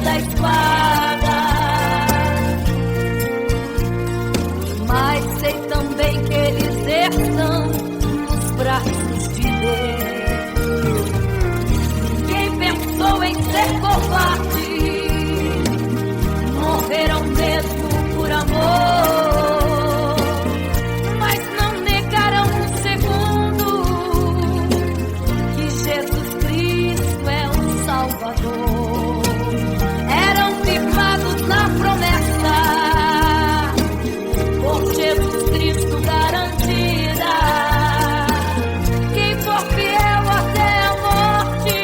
da espada. Mas sei também que eles estão nos braços de Deus. Ninguém pensou em ser covarde, morreram mesmo por amor, mas não negaram um segundo que Jesus Cristo é o Salvador. Eram firmados na promessa, por Jesus Cristo garantida. Quem for fiel até a morte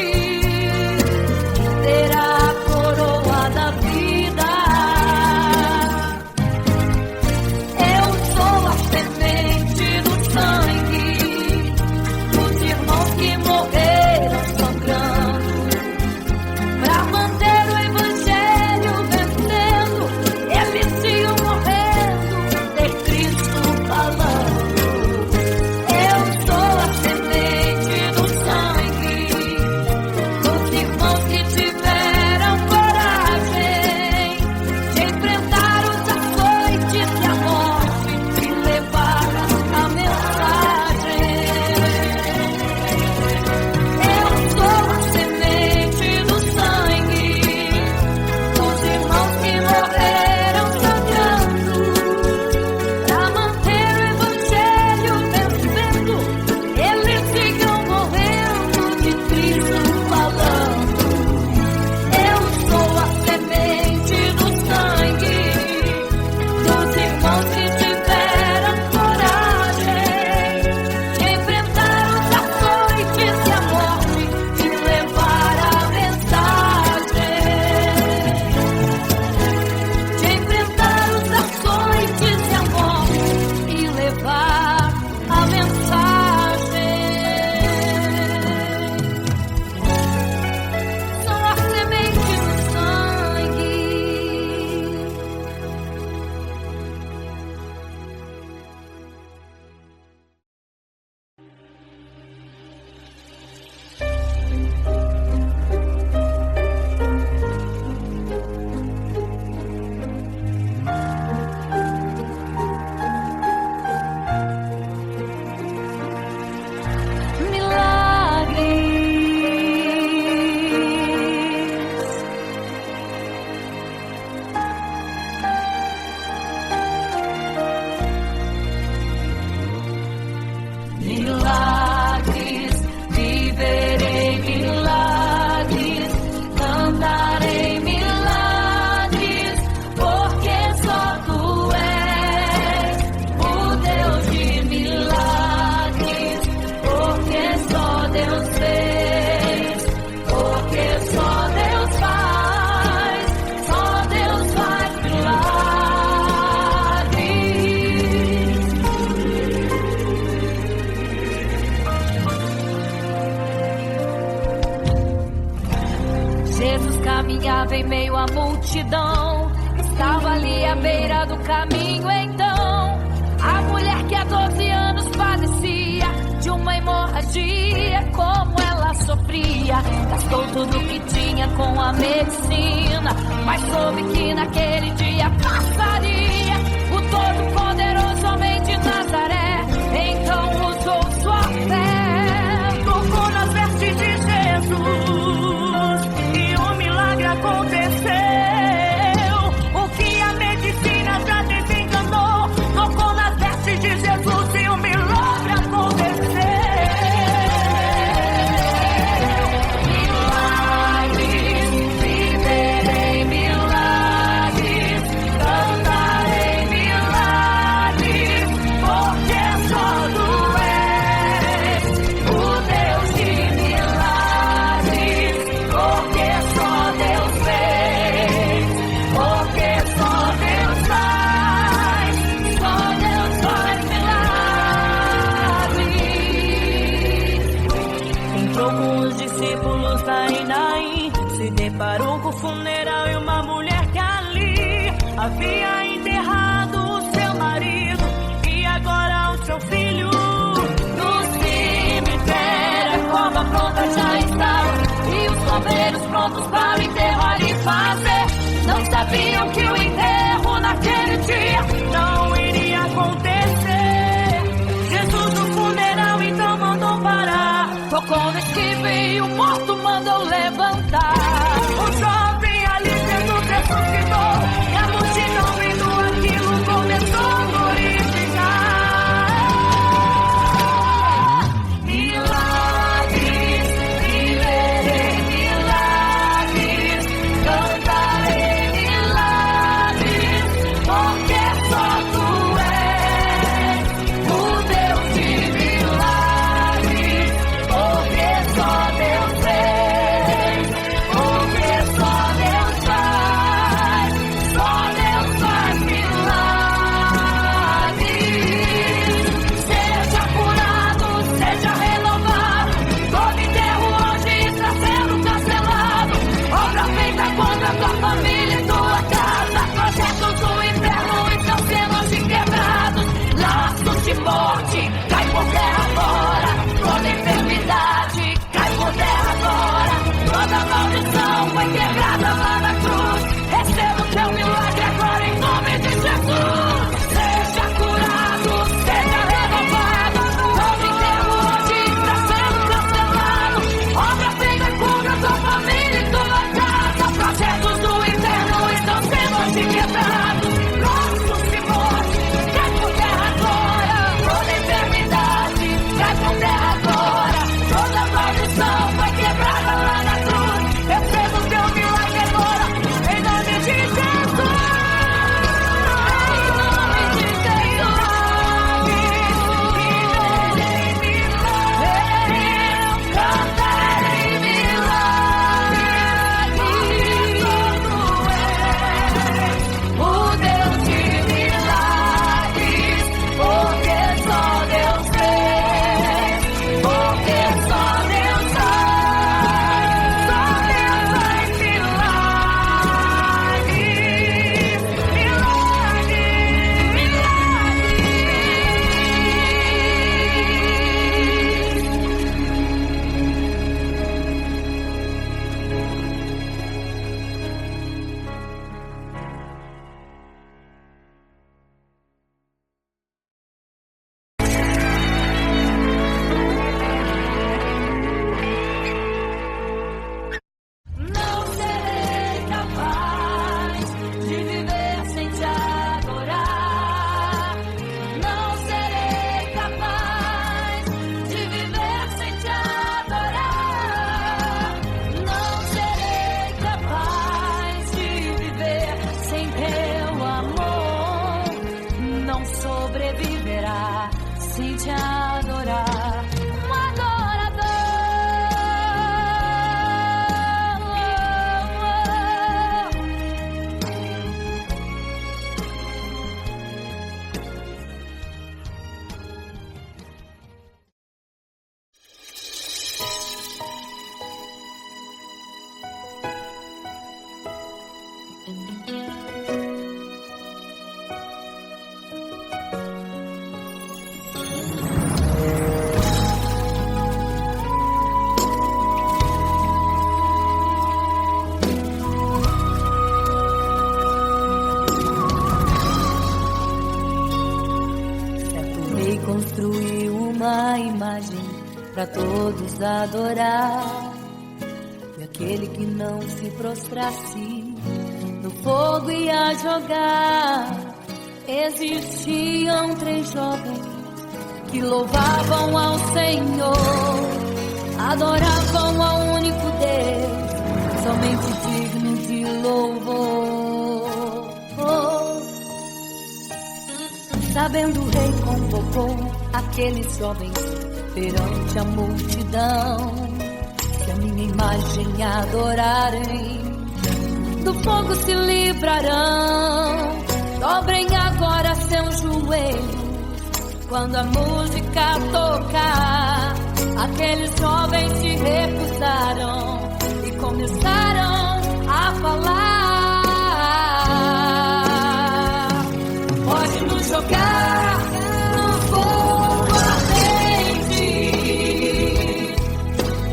terá a coroa da vida. Eu sou a semente do sangue dos irmãos que morreram sangrando pra manter o evangelho vencendo. Eles iam morrendo de Cristo falando. Eu sou a semente do sangue dos irmãos que tiveram coragem de enfrentar os açoites e a morte e levar a mensagem. Eu sou a semente do sangue dos irmãos que morreram sangrando pra manter o evangelho vencendo. Eles iam morrendo de Cristo falando. Eu sou a semente do sangue dos irmãos que tiveram coragem de enfrentar os açoites e a morte e levar a mensagem. De enfrentar os açoites e a morte e levar a mensagem. Sou a semente do sangue. Milagres, viverei milagres, cantarei milagres, porque só tu és o Deus de milagres, porque só Deus fez, porque só Deus faz milagres. Jesus caminhava em meio à multidão, estava ali à beira do caminho. Então, a mulher que há 12 anos padecia de uma hemorragia, como ela sofria, gastou tudo que tinha com a medicina, mas soube que naquele dia passaria o Todo-Poderoso homem de Nazaré. Então usou sua fé, tocou nas vestes de Jesus e o milagre aconteceu. O que a medicina já desenganou, tocou nas vestes de Jesus e o milagre aconteceu. Milagres, viverei milagres, cantarei milagres, porque só tu és o Deus de milagres, porque só Deus fez, porque só Deus faz milagres. Entrou com os discípulos da Naim, se deparou com o funeral e uma mulher que ali havia enterrado o seu marido e agora o seu filho. No cemitério a cova pronta já estava e os coveiros prontos para o enterrar e fazer sabiam que o enterro naquele dia não iria acontecer. Jesus no funeral então mandou parar, tocou no esquive e o morto mandou levantar. O jovem ali Jesus ressuscitou e a multidão vendo aquilo começou a glorificar. Milagres, viverei milagres, cantarei milagres, porque só tu és o Deus de milagres, porque só Deus fez, porque só Deus faz milagres. Seja curado, seja renovado, todo enterro hoje está sendo cancelado. Obra feita contra a tua família e tua casa, projetos do inferno estão sendo hoje quebrados. Laços de morte, cai por terra agora, toda enfermidade, cai por terra agora, toda maldição foi quebrada lá na cruz. Receba o teu milagre agora em nome de Jesus. Seja curado, seja renovado, todo enterro hoje está sendo cancelado. Obra feita contra a tua família e tua casa, projetos do inferno estão sendo hoje quebrados. Laços de morte, cai por terra agora, toda enfermidade, cai por terra agora, toda maldição foi quebrada lá na cruz. Receba o teu milagre agora, em nome de Jesus. Não serei capaz de viver sem te adorar. Não serei capaz de viver sem te adorar. Não serei capaz de viver sem teu amor. Não sobreviverá sem te adorar. Um adorador. Certo rei construiu uma imagem para todos adorar, e aquele que não se prostrasse no fogo ia jogar. Existiam 3 jovens que louvavam ao Senhor, adoravam ao único Deus, somente digno de louvor. Sabendo o rei convocou aqueles jovens perante a multidão, se a minha imagem adorarem, do fogo se livrarão. Dobrem agora seus joelhos quando a música tocar. Aqueles jovens se recusaram e começaram a falar: pode nos jogar no fogo ardente,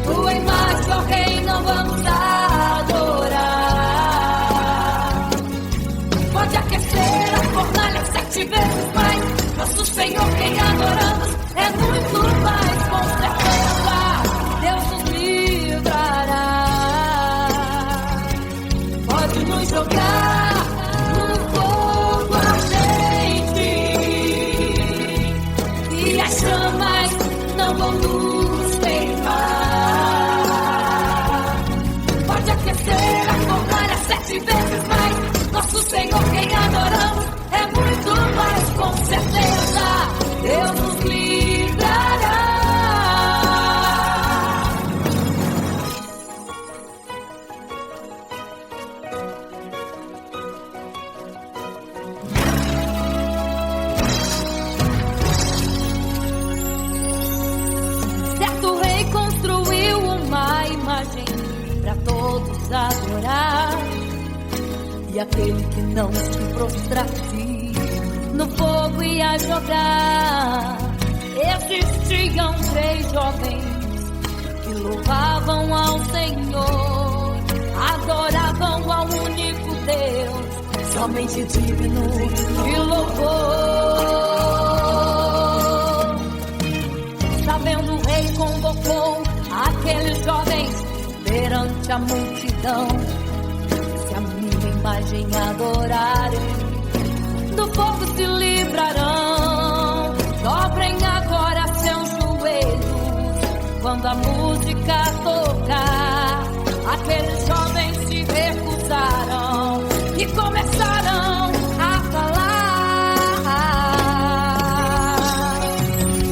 tua imagem, ó rei, não vamos adorar. jogar no fogo ardente e as chamas não vão nos queimar. Pode aquecer a fornalha 7 vezes mais. Nosso Senhor, quem adoramos, é muito mais, com certeza. Deus nos livrará. Certo rei construiu uma imagem para todos adorar. E aquele que não se prostrasse no fogo ia jogar. Existiam 3 jovens que louvavam ao Senhor, adoravam ao único Deus, somente digno de louvor. Sabendo, o rei convocou aqueles jovens perante a multidão. Se a minha imagem adorarem, do fogo se livrarão. Dobrem agora seus joelhos quando a música tocar. Aqueles jovens se recusaram e começaram a falar.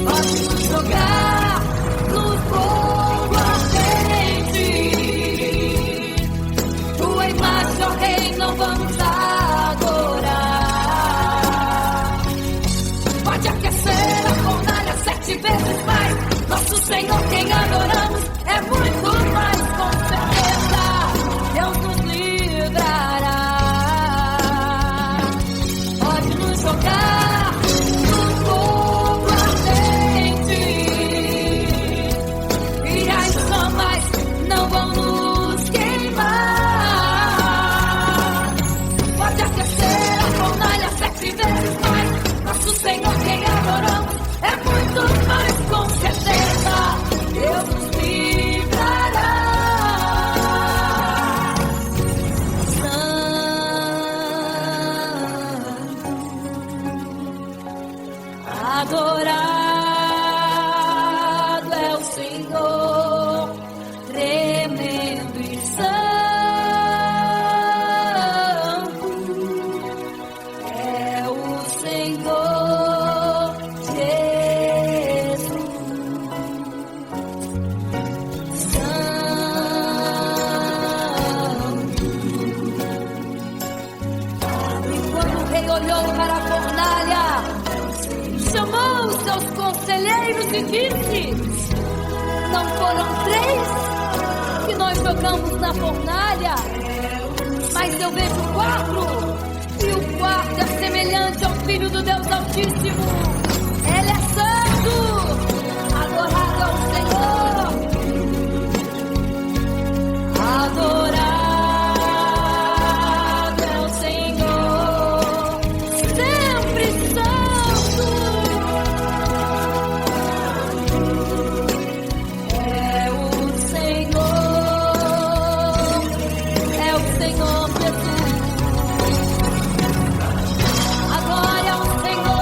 Pode nos jogar no fogo ardente. Tua imagem, ó rei, não vamos adorar. Pode aquecer a fornalha 7 vezes mais. Nosso Senhor, quem adoramos, é muito mais, com certeza. Deus nos livrará. Pode nos jogar no fogo ardente e as chamas não vão nos queimar. Pode aquecer a fornalha 7 vezes mais. Nosso Senhor, quem adoramos, é muito mais, com certeza. Deus nos livrará. Adorado é o Senhor, tremendo e santo é o Senhor Jesus. Santo. E quando o rei olhou para a fornalha, chamou os seus conselheiros e disse: não foram 3 que nós jogamos na fornalha, mas eu vejo 4, e o quarto é semelhante ao Filho do Deus Altíssimo. Ele é santo, adorado ao Senhor. Adorado é o Senhor, sempre santo. É o Senhor Jesus. A glória ao Senhor.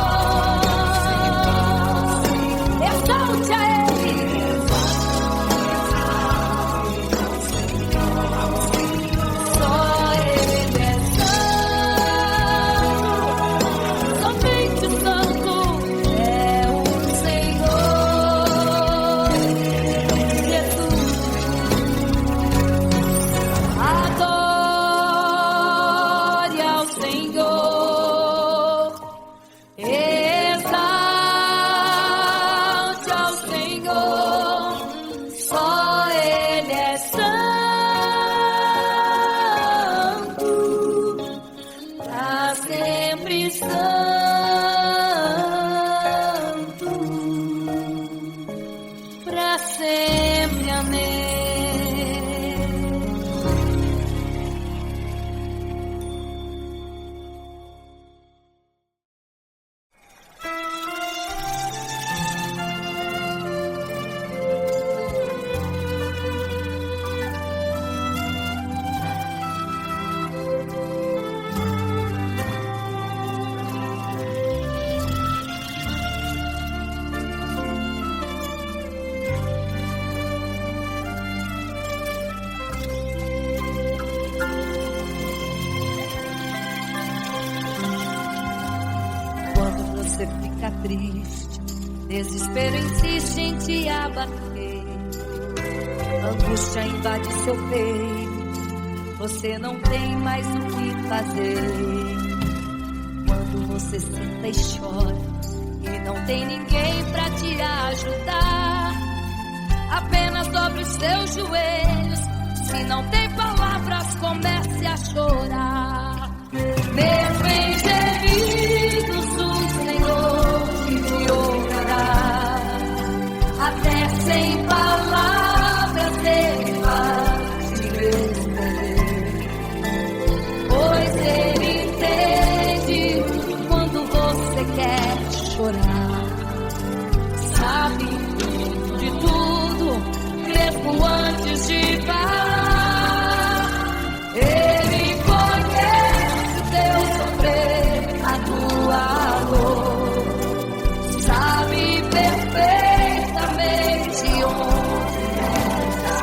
você fica triste, desespero insiste em te abater, angústia invade seu peito, você não tem mais o que fazer. Quando você senta e chora e não tem ninguém pra te ajudar, apenas dobre os seus joelhos. Se não tem palavras, comece a chorar. Mesmo em gemidos, o Senhor te ouvirá. Até sem palavras Ele vai te responder, pois Ele entende quando você quer chorar. Sabe de tudo, mesmo antes de falar. Ele conhece teu sofrer, a tua dor. Sabe perfeitamente onde está.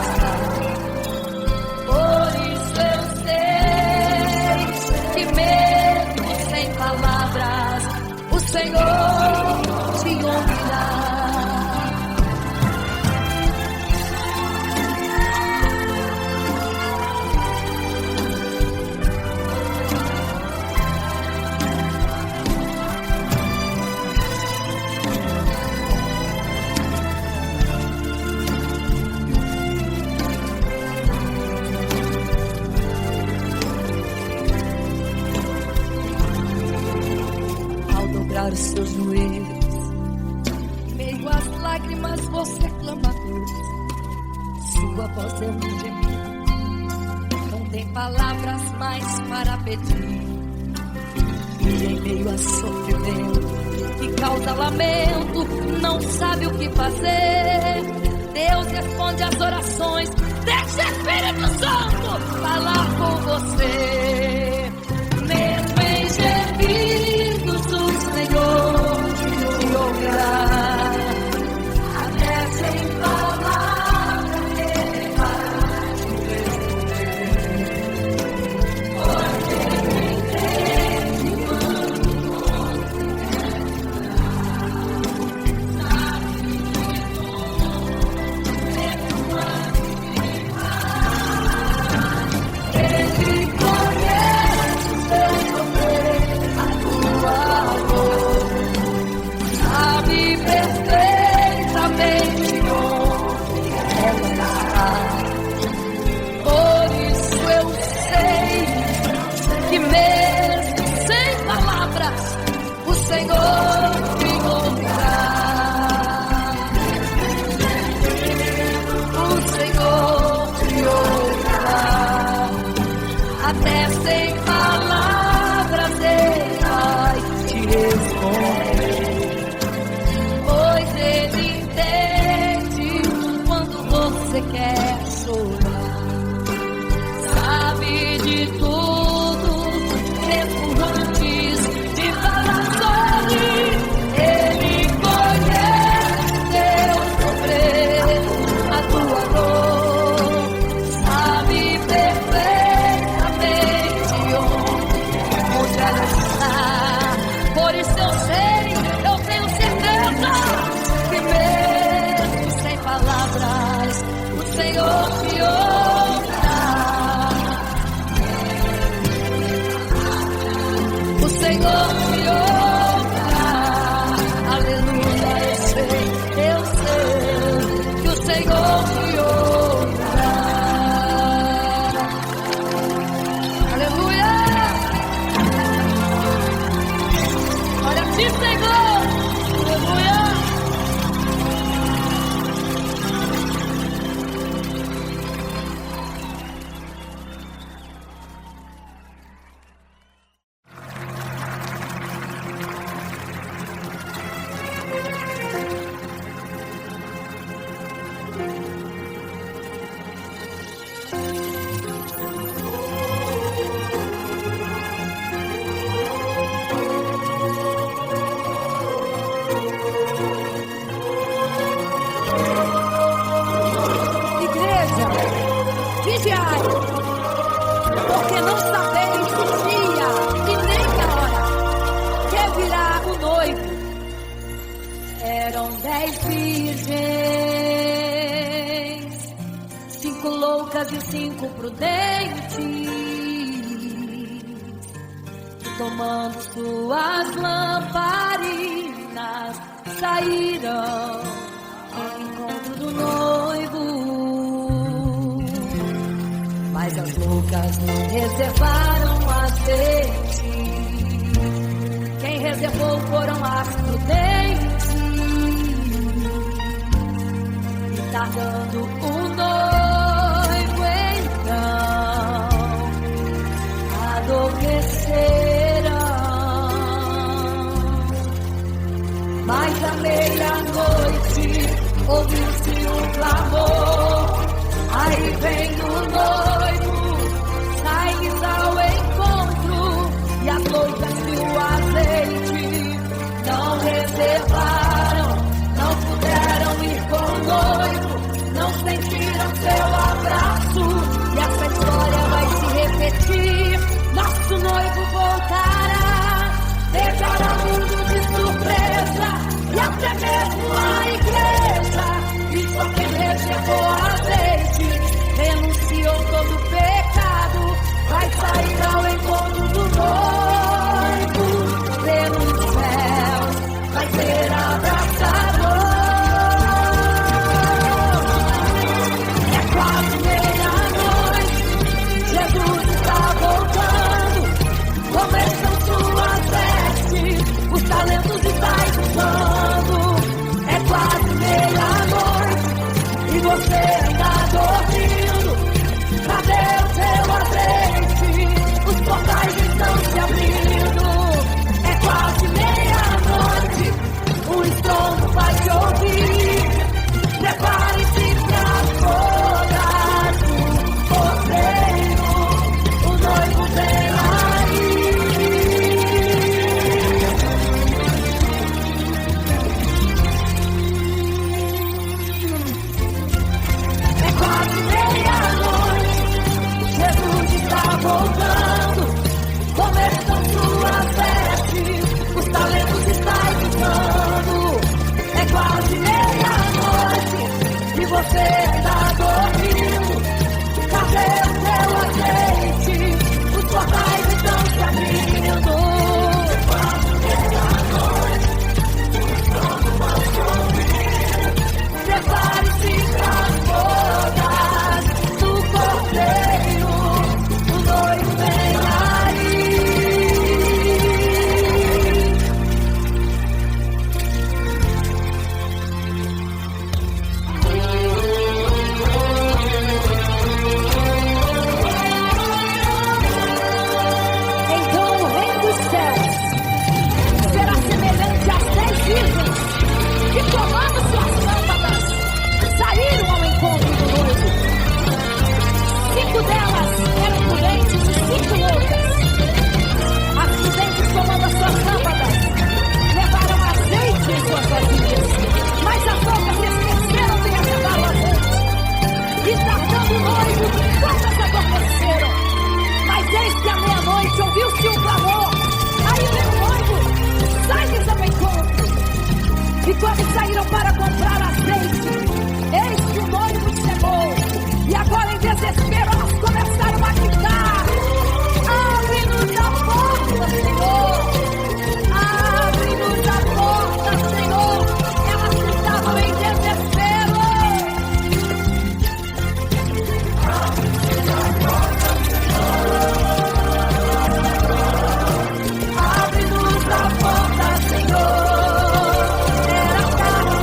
Por isso eu sei que mesmo sem palavras, o Senhor te ouvirá. Os seus joelhos, em meio às lágrimas você clama a Deus. Sua voz é um gemido, não tem palavras mais para pedir. E em meio a sofrimento que causa lamento, não sabe o que fazer. Deus responde às orações, deixa o Espírito Santo falar com você. Mesmo em gemidos, o Senhor te ouvirá. Até sem palavras Ele vai te responder, pois Ele entende quando você sabe de tudo, mesmo antes de falar. Ele conhece o seu sofrer, a tua dor. Sabe perfeitamente onde ela está. Por isso eu sei que mesmo sem palavras, o Senhor te ouvirá. O Senhor te ouvirá. Até sem palavras Ele vai te responder, pois Ele entende quando você quer chorar. Sabe de tudo, mesmo antes de falar sobre. Ele conhece teu sofrer, a tua dor. Sabe perfeitamente onde ela está. Por isso eu sei, eu tenho certeza que mesmo sem palavras, o Senhor te ouvirá. O Senhor te ouvirá. Aleluia, eu sei que o Senhor te ouvirá. Aleluia. Olha aqui, Senhor. Aleluia. loucas e 5 prudentes, que tomando suas lamparinas saíram ao encontro do noivo. Mas as loucas não reservaram azeite, quem reservou foram as prudentes. E tardando o noivo então adormeceram. Mas à meia-noite ouviu-se um clamor, aí vem o noivo, sai-lhes ao encontro, e as noivas e o azeite não reservaram, não puderam ir com o noivo, não sentiram seu abraço, e essa história vai se repetir. Nosso noivo voltará, deixará o mundo de surpresa, e até mesmo a igreja. E só quem reservou azeite, renunciou todo pecado, vai sair ao encontro do noivo. Pelo céu vai ser abraçador. É quase meia-noite, Jesus está voltando. Começam suas vestes, os talentos estão usando. É quase meia-noite e você ainda dormindo. Cadê o seu azeite? Os portais estão se abrindo. É quase meia-noite, o estrondo vai se ouvir. Prepare-se para as bodas do cordeiro, o noivo vem aí. É quase meia-noite, Jesus está voltando. Começam suas vestes, os talentos estão usando. É quase meia-noite e você está dormindo. Cadê o seu azeite? Os portais estão se abrindo. É quase meia-noite, o estrondo vai se ouvir. Prepare-se para as bodas do cordeiro, o noivo vem aí. Então o reino dos céus será semelhante às 10 virgens que, tomando suas lâmpadas, saíram ao encontro do noivo. 5 delas eram prudentes e 5 loucas. As prudentes, tomando as suas lâmpadas, levaram azeite em suas vasilhas, mas as loucas esqueceram de levar o azeite. E tardando o noivo, todas adormeceram. Mas eis que à meia-noite ouviu-se um clamor, aí vem o noivo, sai-lhes ao encontro. E quando saíram para comprar azeite, eis que o noivo chegou. E agora em desespero elas começaram a gritar: abre-nos a porta, Senhor! Abre-nos a porta, Senhor! Elas gritavam em desespero. Abre-nos a porta, Senhor! Abre-nos a porta, Senhor! Era tarde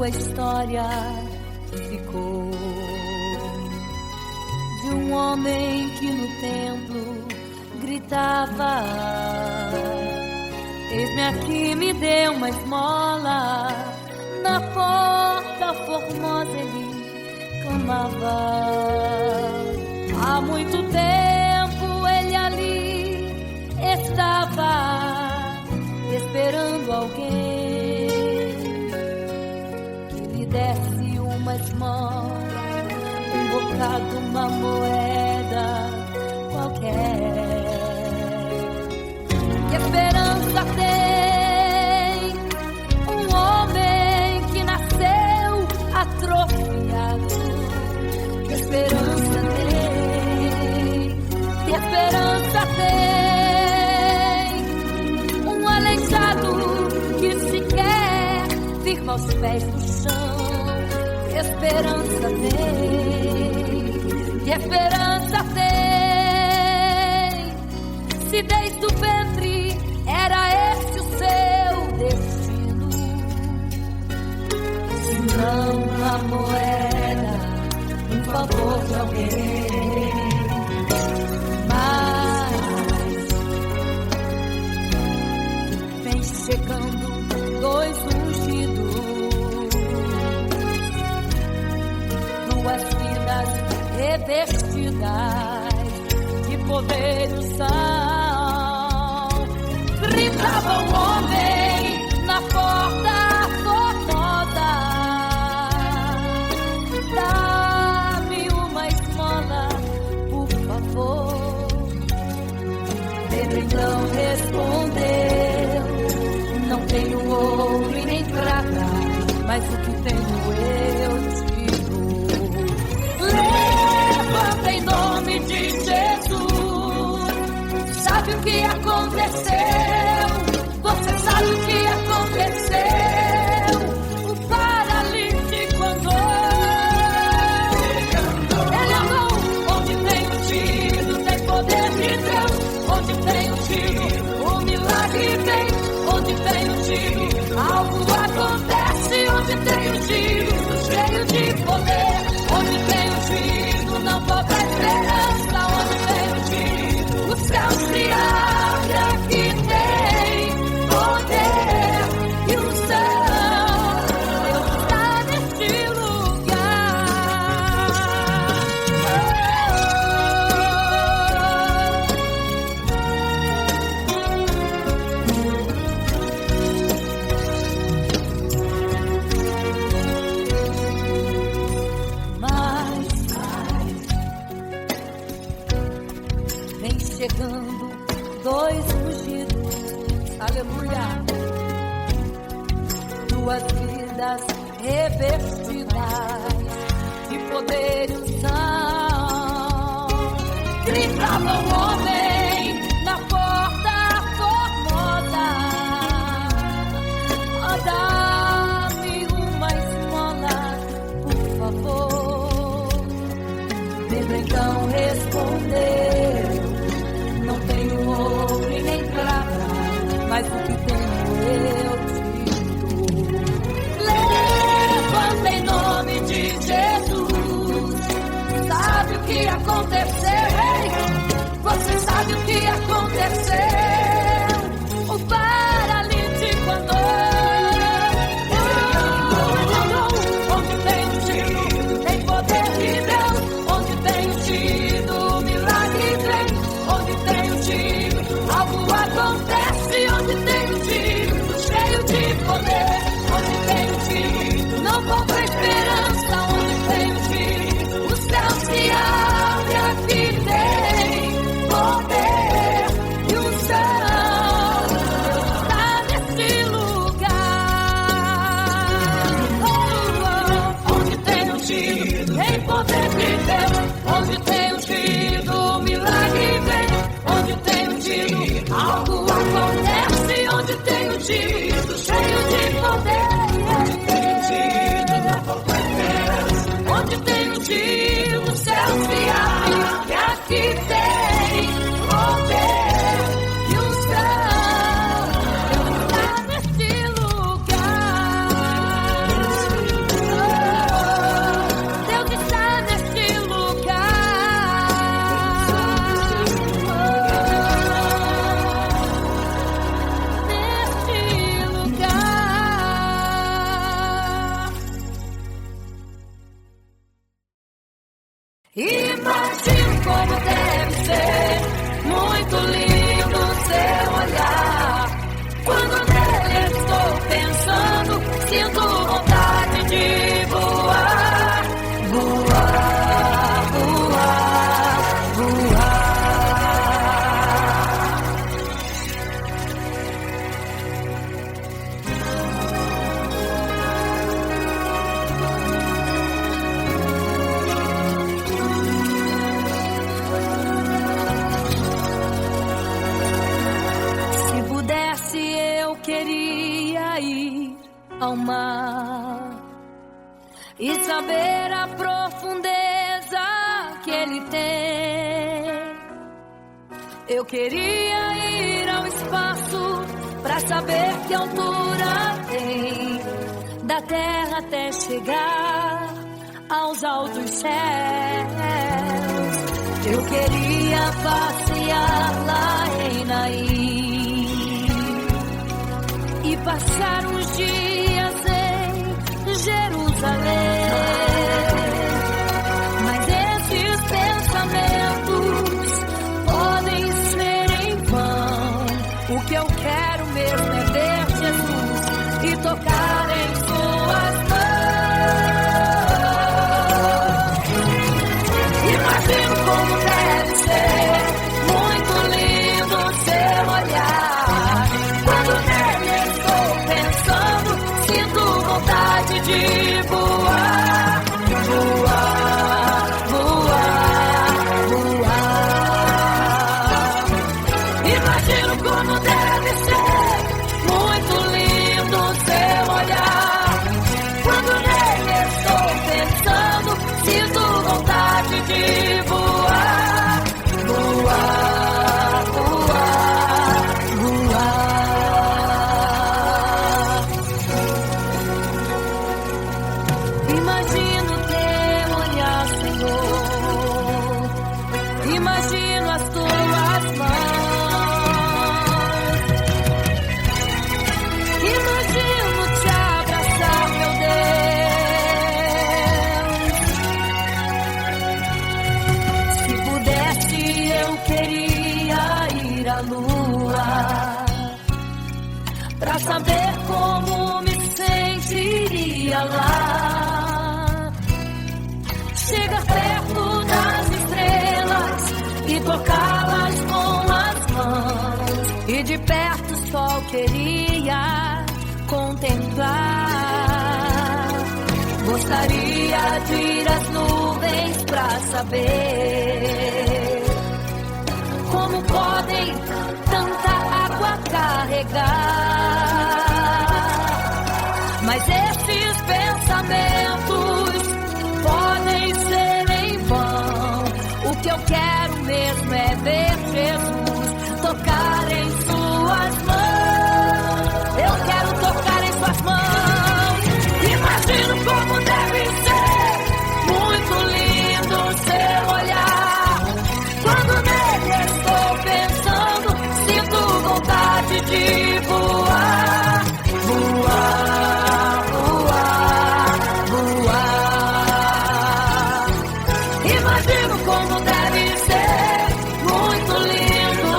sua história ficou de um homem que no templo gritava: eis-me aqui, me dê uma esmola. Na porta formosa ele clamava. Há muito tempo ele ali estava esperando alguém que lhe desse uma esmola, um bocado, uma moeda qualquer. Que esperança tem um homem que nasceu atrofiado? Que esperança tem? Que esperança tem um aleijado que sequer firma os pés no chão? Que esperança tem? Que esperança tem? Se desde o ventre era esse o seu destino, se não a moeda, um favor de alguém. Mas vem chegando dois ungidos, duas vidas revestidas de poder e unção. Gritava o homem na porta formosa: dá-me uma esmola, por favor. Pedro então respondeu: não tenho ouro e nem prata, mas o que tenho eu te dou. Levanta em nome de Jesus. Sabe o que aconteceu? Você sabe o que aconteceu? O paralítico andou. Ele andou onde tem ungido, tem poder de Deus. Onde tem ungido, o milagre vem. Onde tem ungido, algo acontece. Onde tem ungido, cheio de poder. Onde tem ungido, não falta esperança. Onde tem ungido, o céu se abre. Aqui tem poder e unção. Deus está neste lugar. Mas vem chegando dois ungidos, aleluia, duas vidas revestidas de poder e unção. Gritava o homem na porta formosa: oh, dá-me uma esmola, por favor. Pedro então respondeu: não tenho ouro e nem prata, mas o que tenho eu te dou. Levanta em nome de Jesus. Sabe o que aconteceu? Você sabe o que aconteceu? O paralítico andou. Ele andou onde tem ungido, tem poder de Deus. Onde tem ungido, o milagre vem. Onde tem ungido, algo acontece. Onde tem ungido, cheio de poder. Onde tem ungido, não falta esperança. Onde tem ungido, o céu se abre. Aqui tem poder e unção. Está neste lugar. Onde tem ungido, tem poder de Deus. Onde tem ungido, o milagre vem. Onde tem ungido, algo acontece. Onde tem ungido, cheio de poder. Onde tem ungido, não falta esperança. Onde tem ungido, o céu se abre. E aqui tem poder e unção. Está neste lugar. pudesse, eu queria ir ao mar e saber a profundeza que ele tem. Eu queria ir ao espaço pra saber que altura tem, da terra até chegar aos altos céus. Eu queria passear lá em Naim e passar uns dias em Jerusalém. Mas esses pensamentos podem ser em vão. O que eu quero mesmo é ver Jesus e tocar em suas mãos. Imagino como deve ser muito lindo seu olhar. Quando nele estou pensando, sinto vontade de voar, voar, voar, voar. Imagino como deve ser muito lindo seu olhar. Quando nele estou pensando, sinto vontade de voar, voar, voar, voar. Imagino teu olhar, Senhor. Imagino as tuas mãos. Imagino te abraçar, meu Deus. Se pudesse, eu queria ir à lua pra saber como me sentiria lá. Chegar perto das estrelas e tocá-las com as mãos. E de perto só queria contemplar. Gostaria de ir às nuvens pra saber como podem tanta água carregar. Mas esses pensamentos podem ser em vão. O que eu quero mesmo é ver Jesus tocar em suas mãos. Eu quero tocar em suas mãos. Imagino como deve ser muito lindo seu olhar. Quando nele estou pensando, sinto vontade de voar, voar, voar, voar. Imagino como deve ser muito lindo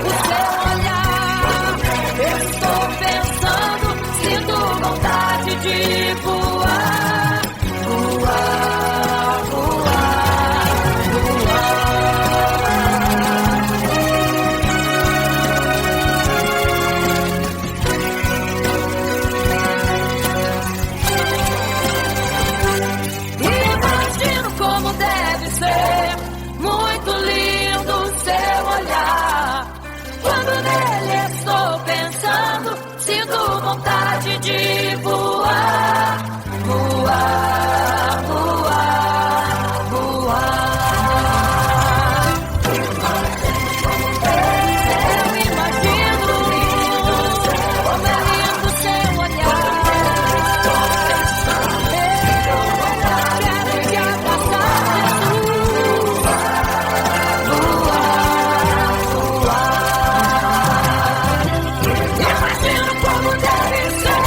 o seu olhar. Eu estou pensando, sinto vontade de voar, voar, voar, voar. Imagino como deve ser muito lindo o seu olhar. Quando nele estou pensando, sinto vontade de voar, voar, voar, voar. Eu imagino como é lindo seu olhar. Eu quero te abraçar, Jesus. Voar, voar. Imagino como deve ser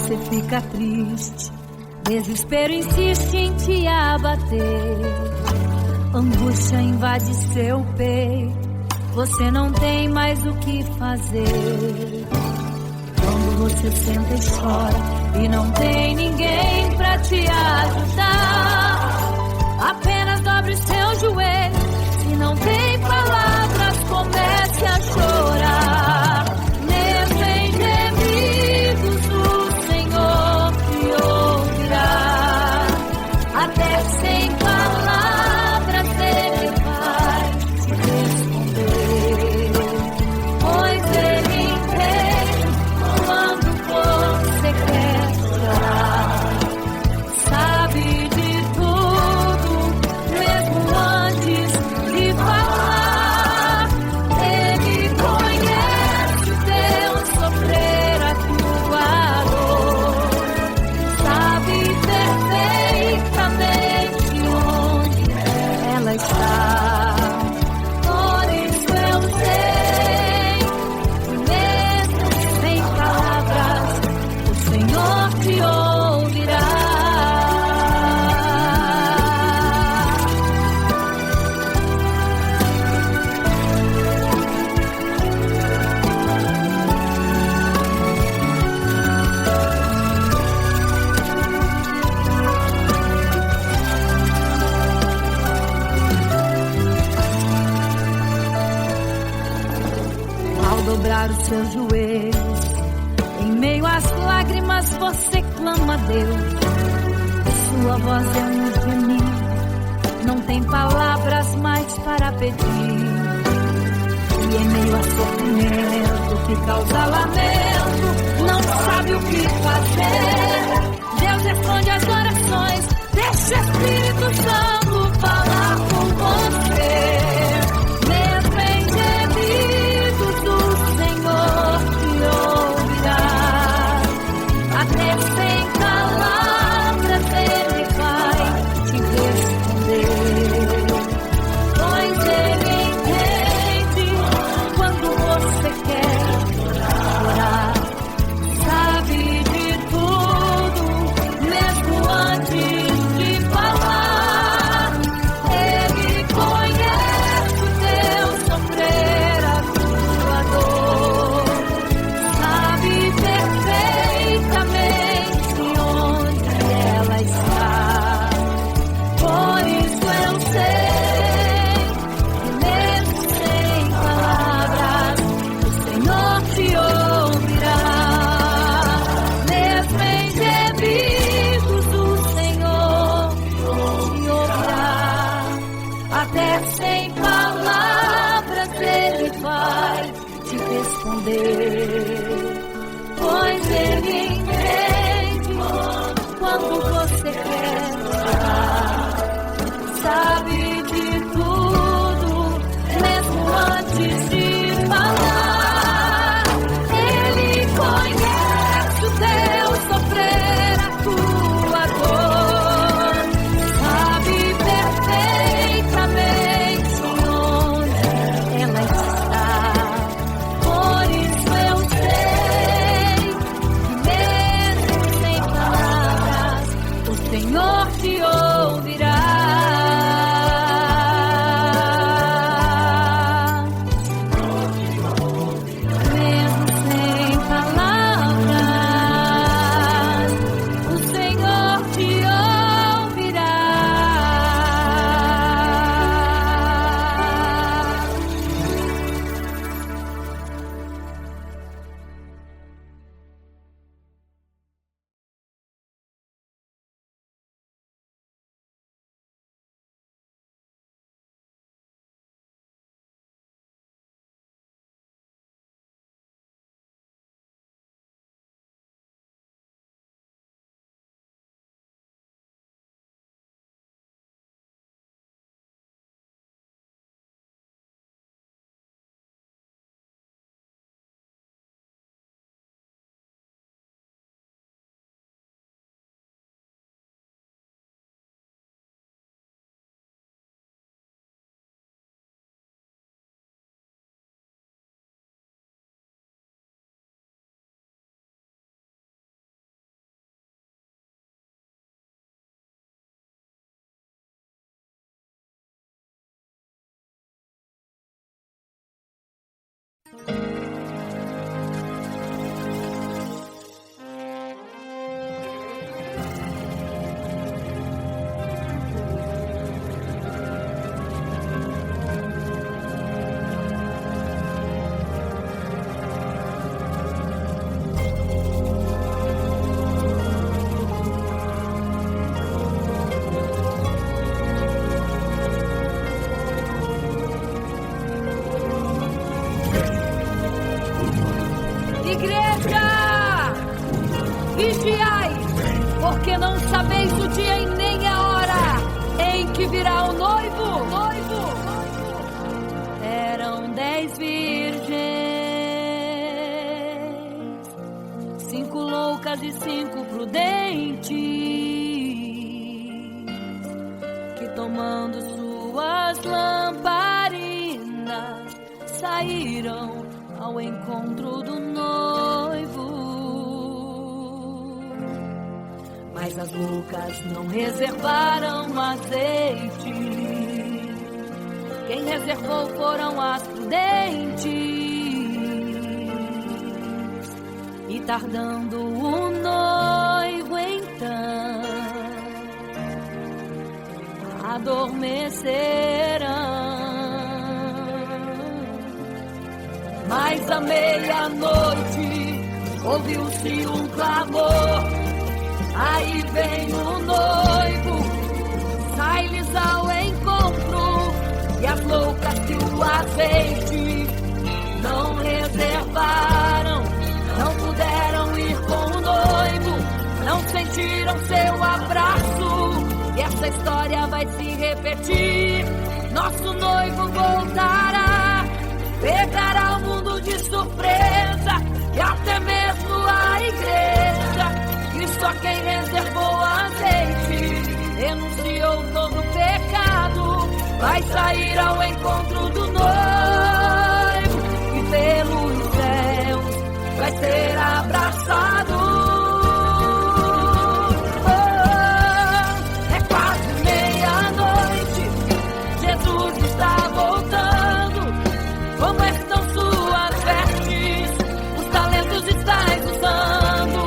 você fica triste, desespero insiste em te abater, angústia invade seu peito, você não tem mais o que fazer. Quando você senta e chora e não tem ninguém pra te ajudar, apenas dobre os seus joelhos. Se não tem palavras, comece a chorar. Mesmo em gemidos, o Senhor te ouvirá. Até sem palavras Ele vai te responder, pois Ele entende quando você quer chorar. Sabe de tudo, mesmo antes de falar. Ele conhece o teu sofrer, a tua dor. Sabe perfeitamente onde ela está. Por isso eu sei, mesmo sem palavras, o Senhor te ouvirá. Ao dobrar os seus joelhos, em meio às lágrimas você clama a Deus. Sua voz é um gemido, não tem palavras mais para pedir. E em meio a sofrimento que causa lamento, não sabe o que fazer. Deus responde às orações, deixa o Espírito Santo falar com você. Mesmo em gemidos, o Senhor te ouvirá. Até sem palavras Ele vai te responder, pois Ele entende quando você quer chorar. Sabe de tudo, mesmo antes de falar. vigiai, porque não sabeis o dia e nem a hora em que virá o noivo. Eram 10 virgens, 5 loucas e 5 prudentes, que tomando suas lamparinas saíram ao encontro do noivo. Mas as loucas não reservaram azeite. Quem reservou foram as prudentes. E tardando o noivo então, adormecerão. Mas à meia-noite ouviu-se um clamor: aí vem o noivo, sai-lhes ao encontro. E as loucas que o azeite não reservaram, não puderam ir com o noivo, não sentiram seu abraço. E essa história vai se repetir. Nosso noivo voltará, pegará o mundo de surpresa, e até mesmo a igreja. E só quem reservou azeite, renunciou todo pecado, vai sair ao encontro do noivo, e pelos céus vai ser abraçado. É quase meia-noite, Jesus está voltando. Como estão suas vestes? Os talentos estáis usando.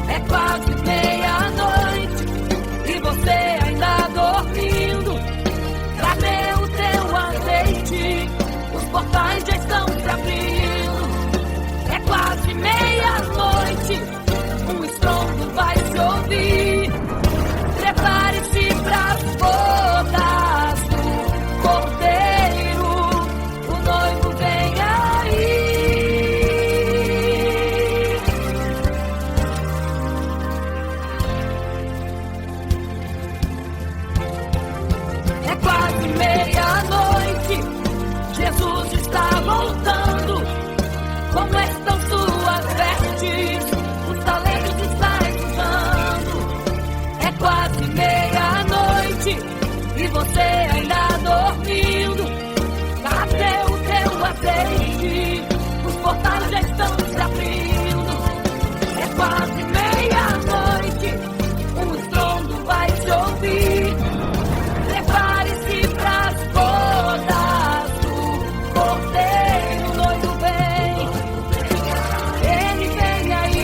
É quase meia-noite e você ainda dormindo. Cadê o teu azeite? Os portais já estão se abrindo. É quase meia-noite, um estrondo vai se ouvir. Prepare-se pras bodas do Cordeiro, o noivo vem aí. É quase meia-noite, Jesus está voltando. Como estão suas vestes? Os talentos estáis usando. É quase meia-noite e você ainda dormindo. Cadê o teu azeite? Os portais já estão se abrindo. É quase meia-noite, um estrondo vai se ouvir. Prepare-se pras bodas do Cordeiro, o noivo vem, ele vem aí.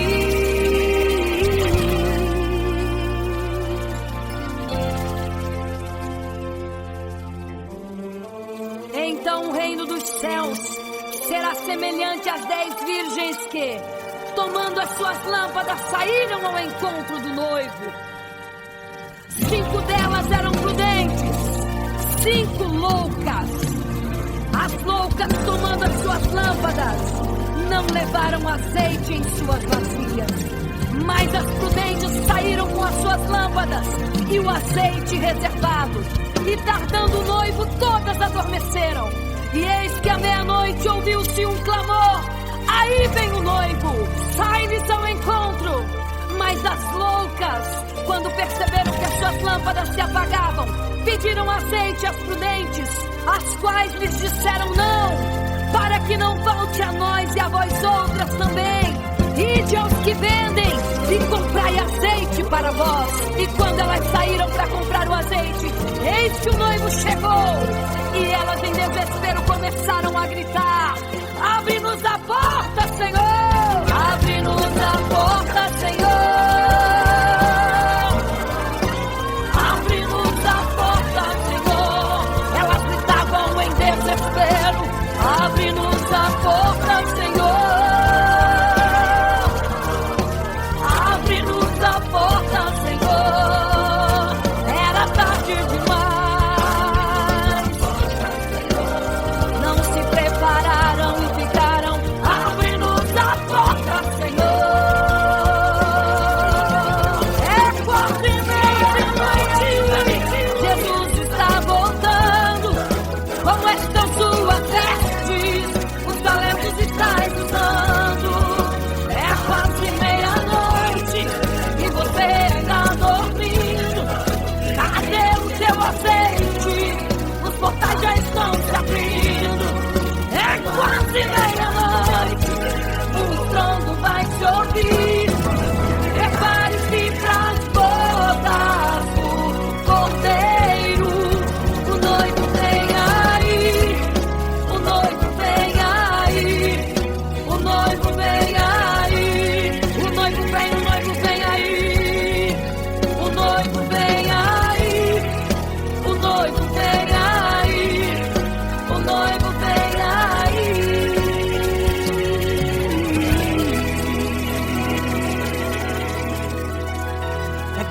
Então o reino dos céus será semelhante às 10 virgens que, tomando as suas lâmpadas, saíram ao encontro do noivo. 5 delas eram prudentes, 5 loucas. As loucas, tomando as suas lâmpadas, não levaram azeite em suas vasilhas. Mas as prudentes saíram com as suas lâmpadas e o azeite reservado. E tardando o noivo, todas adormeceram. E eis que à meia-noite ouviu-se um clamor: aí vem o noivo, sai-lhes ao encontro. Mas as loucas, quando perceberam que as suas lâmpadas se apagavam, pediram azeite às prudentes, as quais lhes disseram não, para que não falte a nós e a vós outras também. Ide aos que vendem e comprai azeite para vós. E quando elas saíram para comprar o azeite, eis que o noivo chegou. E elas em desespero começaram a gritar: abre-nos a porta, Senhor! Abre-nos a porta, Senhor! Abre-nos a porta, Senhor! Elas gritavam em desespero: abre-nos a porta, Senhor! Abre-nos a porta, Senhor! Era tarde demais. Não se prepararam e ficaram: abre-nos a porta, Senhor!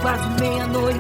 quase meia-noite.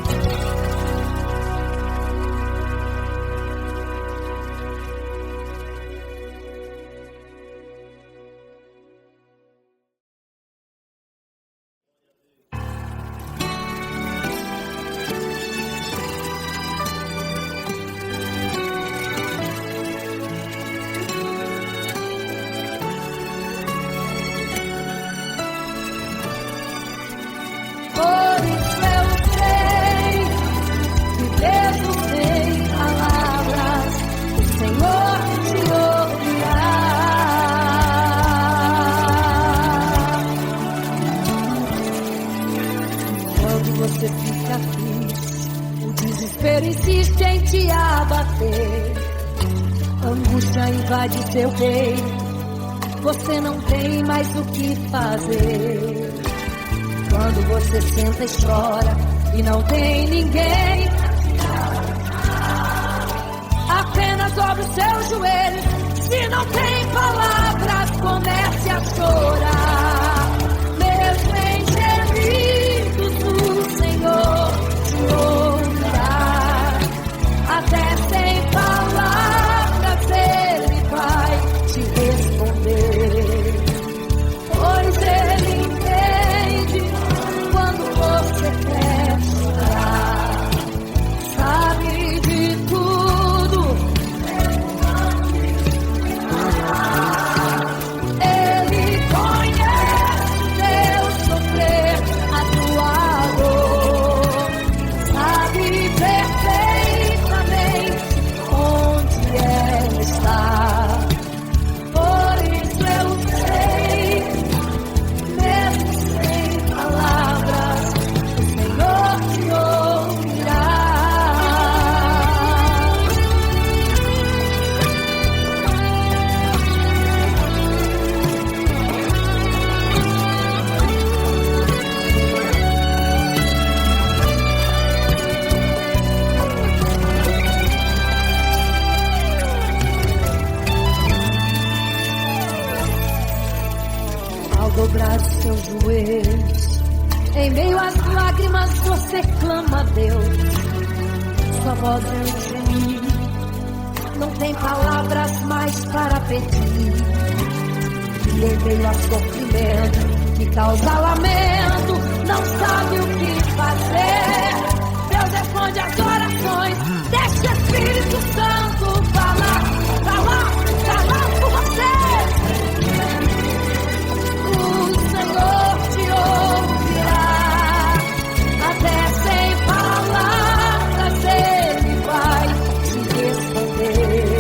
Você fica triste, o desespero insiste em te abater. Angústia invade seu peito, você não tem mais o que fazer. Quando você senta e chora e não tem ninguém, apenas dobre os seus joelhos. Se não tem palavras, comece a chorar. Mesmo em gemidos, o Senhor te ouvirá. Até sem palavras Ele vai te responder, pois Ele entende quando você quer chorar. Sabe de tudo, Ele conhece teu sofrer, a tua dor. Sabe perfeitamente onde ela está. Por isso eu sei, mesmo sem palavras, o Senhor te ouvirá. Ao dobrar os seus joelhos, em meio às lágrimas você clama a Deus. Sua voz é um gemido, não tem palavras mais para pedir. E em meio a sofrimento que causa lamento, não sabe o que fazer. Deus responde as orações, deixa o Espírito Santo falar por você. O Senhor te ouvirá, até sem palavras Ele vai te responder.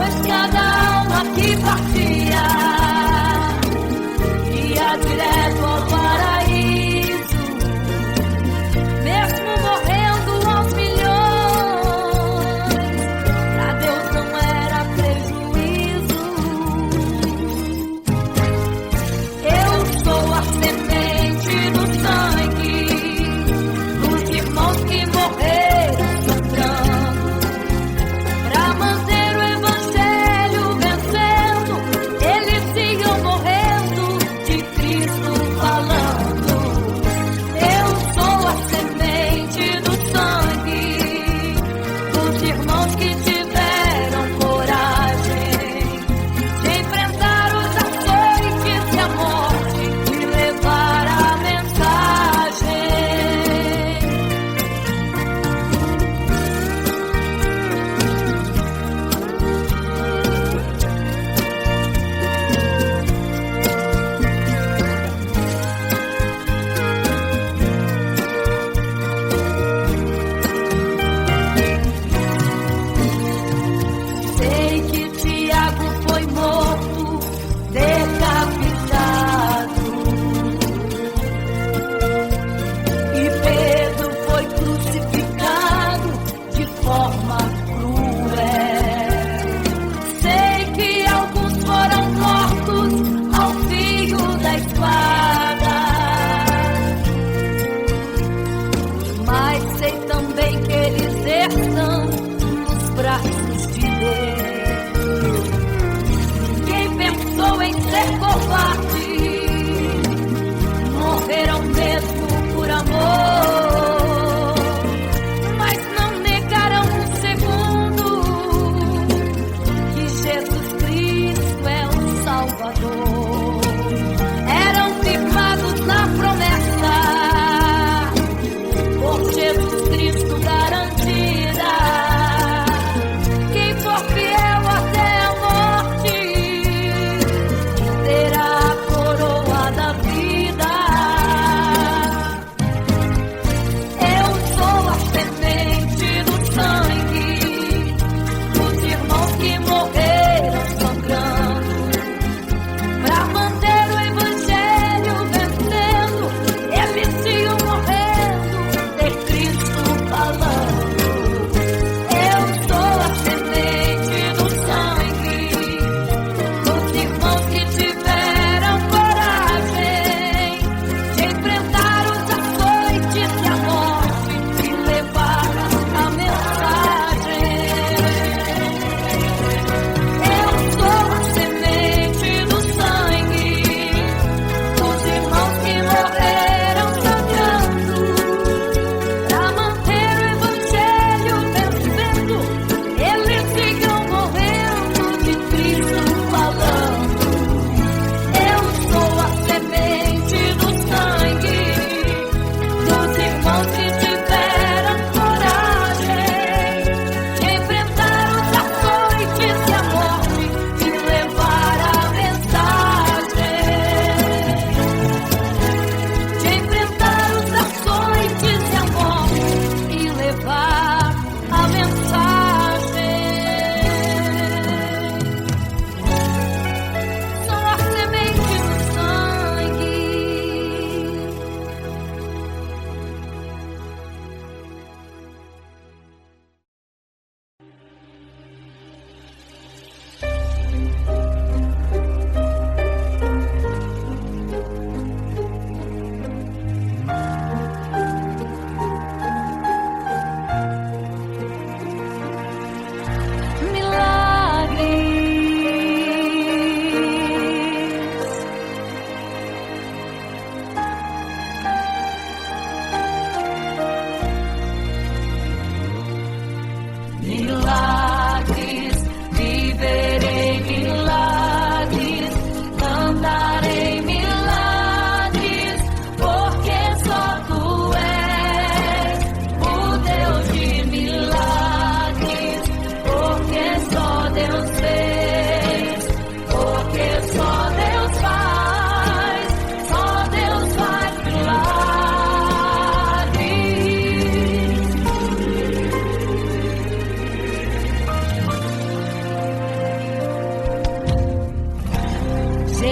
pois cada alma que partia ia direto ao paraíso, mesmo morrendo aos milhões, pra Deus não era prejuízo. Eu sou a semente do sangue dos irmãos que morreram sangrando, pra manter o evangelho vencendo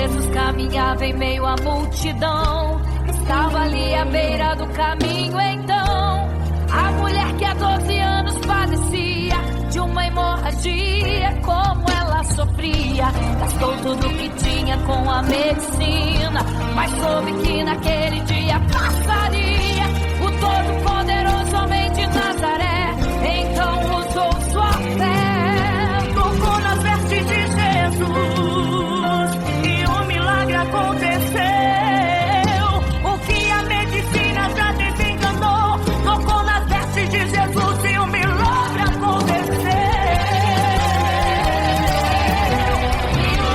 Jesus caminhava em meio à multidão. Estava ali à beira do caminho então. A mulher que há 12 anos padecia de uma hemorragia, como ela sofria. Gastou tudo que tinha com a medicina, mas soube que naquele dia passaria. O todo-poderoso homem de Nazaré então usou sua fé, tocou nas vestes de Jesus e um milagre aconteceu. O que a medicina já desenganou, tocou nas vestes de Jesus e um milagre aconteceu.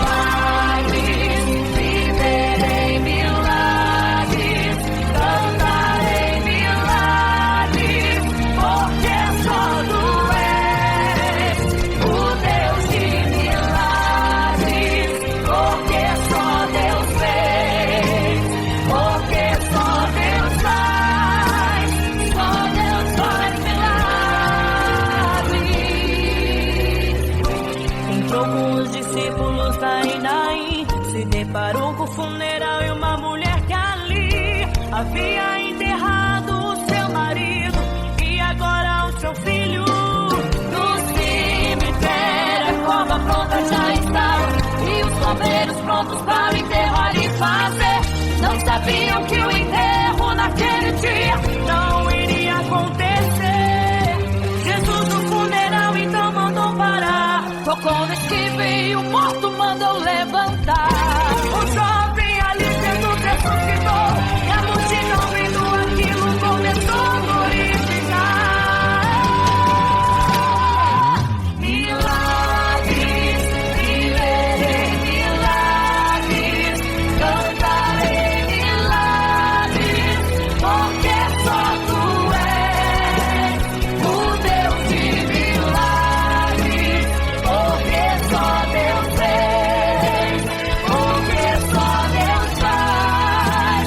Milagres, viverei milagres, cantarei milagres, porque só tu és o Deus de milagres, porque só Deus fez, porque só Deus faz milagres. Entrou com os discípulos da Naim, se deparou com o funeral e uma mulher que ali havia enterrado o seu marido e agora o seu filho. No cemitério a cova pronta já estava e os bombeiros prontos para o enterrar e fazer. Não sabiam que o enterro naquele dia não iria acontecer. Jesus no funeral então mandou parar, tocou no esquife e o morto mandou levantar. O jovem ali Jesus ressuscitou e a multidão vendo aquilo começou a glorificar. Milagres, viverei milagres, cantarei milagres, porque só tu és o Deus de milagres, porque só Deus fez, porque só Deus faz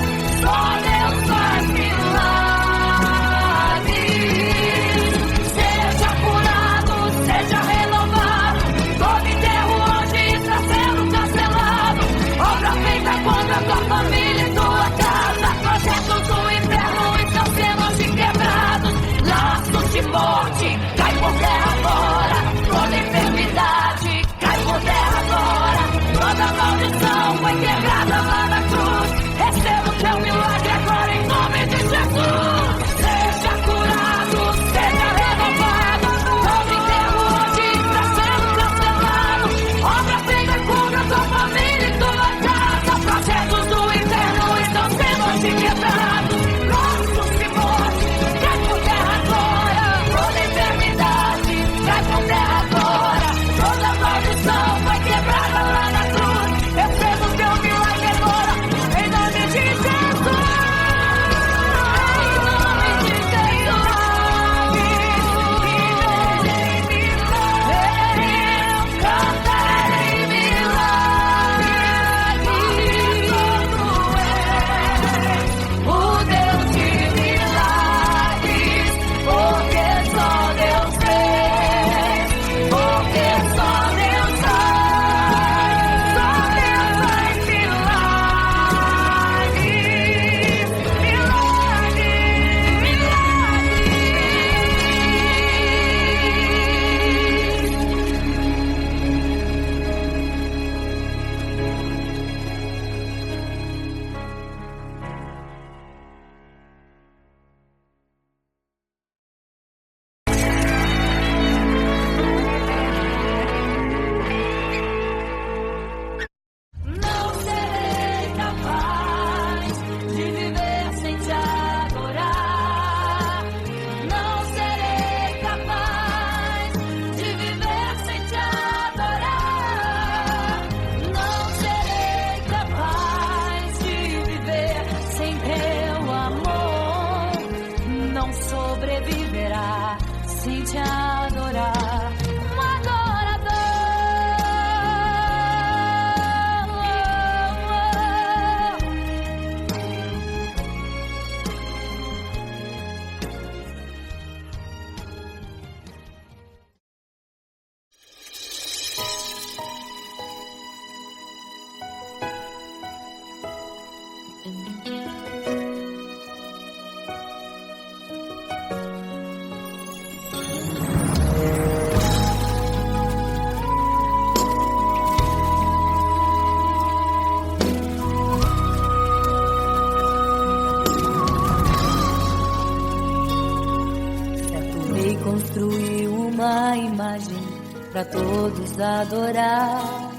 para todos adorar.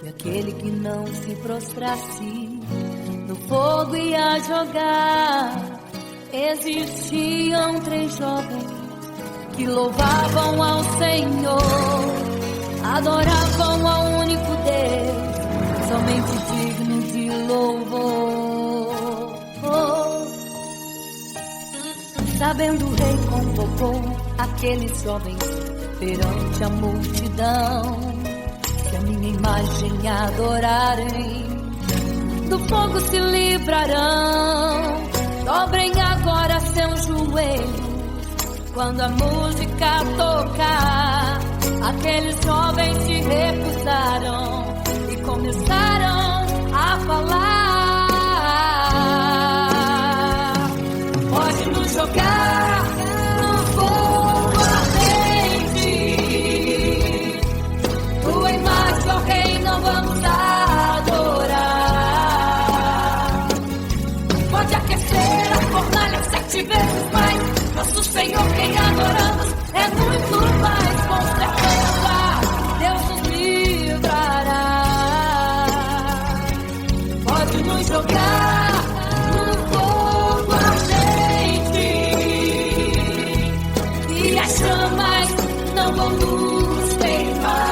E aquele que não se prostrasse no fogo ia jogar. Existiam 3 jovens que louvavam ao Senhor, adoravam ao único Deus, somente digno de louvor. Sabendo o rei convocou aqueles jovens perante a multidão. Se a minha imagem adorarem, do fogo se livrarão. Dobrem agora seus joelhos quando a música tocar. Aqueles jovens se recusaram e começaram a falar. Pode nos jogar no fogo ardente, tua imagem, ó Rei, não vamos adorar. Pode aquecer a fornalha 7 vezes mais. Nosso Senhor, quem adoramos, é muito mais, com certeza Deus nos livrará. Pode nos jogar no fogo ardente e as chamas não vão nos queimar.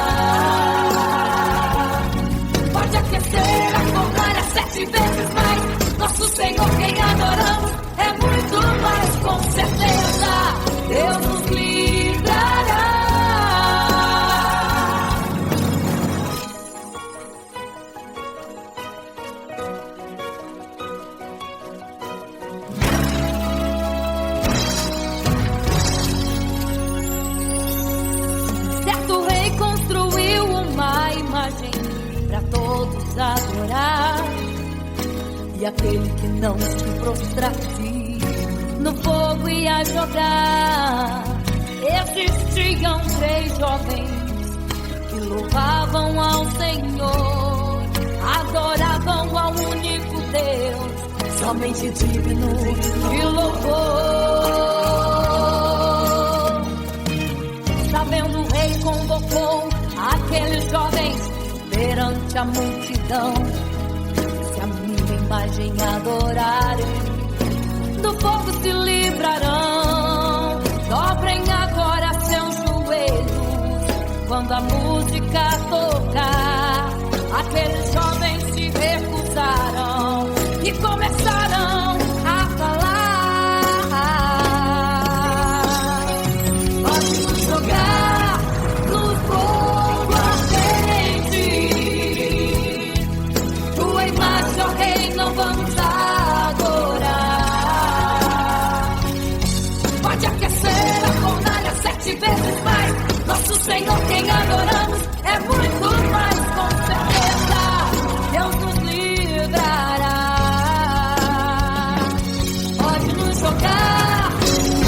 Pode aquecer a fornalha 7 vezes mais. Nosso Senhor, quem adoramos, é muito mais, com certeza Deus nos livrará. Certo rei construiu uma imagem para todos adorar. E aquele que não se prostrasse no fogo ia jogar. Existiam 3 jovens que louvavam ao Senhor, adoravam ao único Deus, somente digno de louvor. Sabendo o rei convocou aqueles jovens perante a multidão. Imagem adorarem, do fogo se livrarão. Dobrem agora seus joelhos quando a música tocar. Aqueles jovens se recusaram e começaram a falar. Pode nos jogar no fogo ardente, tua imagem, ó Rei, não vamos adorar. Pode aquecer a fornalha 7 vezes mais. Nosso Senhor, quem adoramos, é muito mais, com certeza Deus nos livrará. Pode nos jogar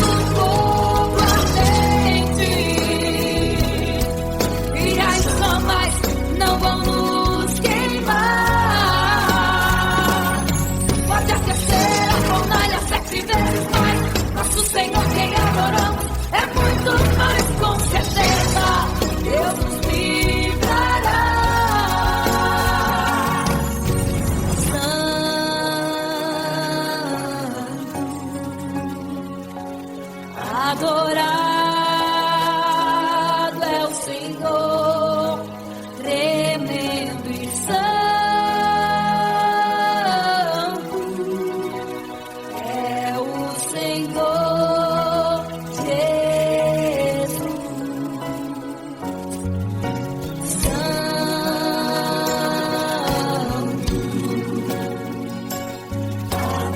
no fogo ardente e as chamas não vão nos queimar. Pode aquecer a fornalha 7 vezes mais. Nosso Senhor, quem adoramos, é muito mais, com certeza Deus nos livrará. Adorado é o Senhor, tremendo e santo é o Senhor Jesus. Santo.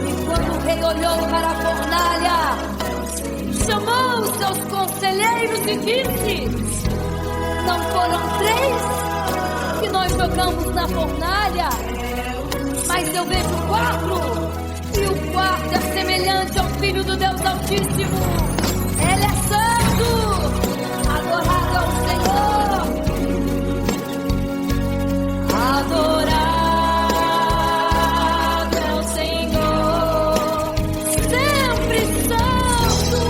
E quando o rei olhou para a fornalha, chamou os seus conselheiros e disse: não foram 3 que nós jogamos na fornalha, mas eu vejo 4, e o 4 é semelhante ao Filho do Deus Altíssimo. Ele é santo, adorado ao Senhor, adorado é o Senhor, sempre santo.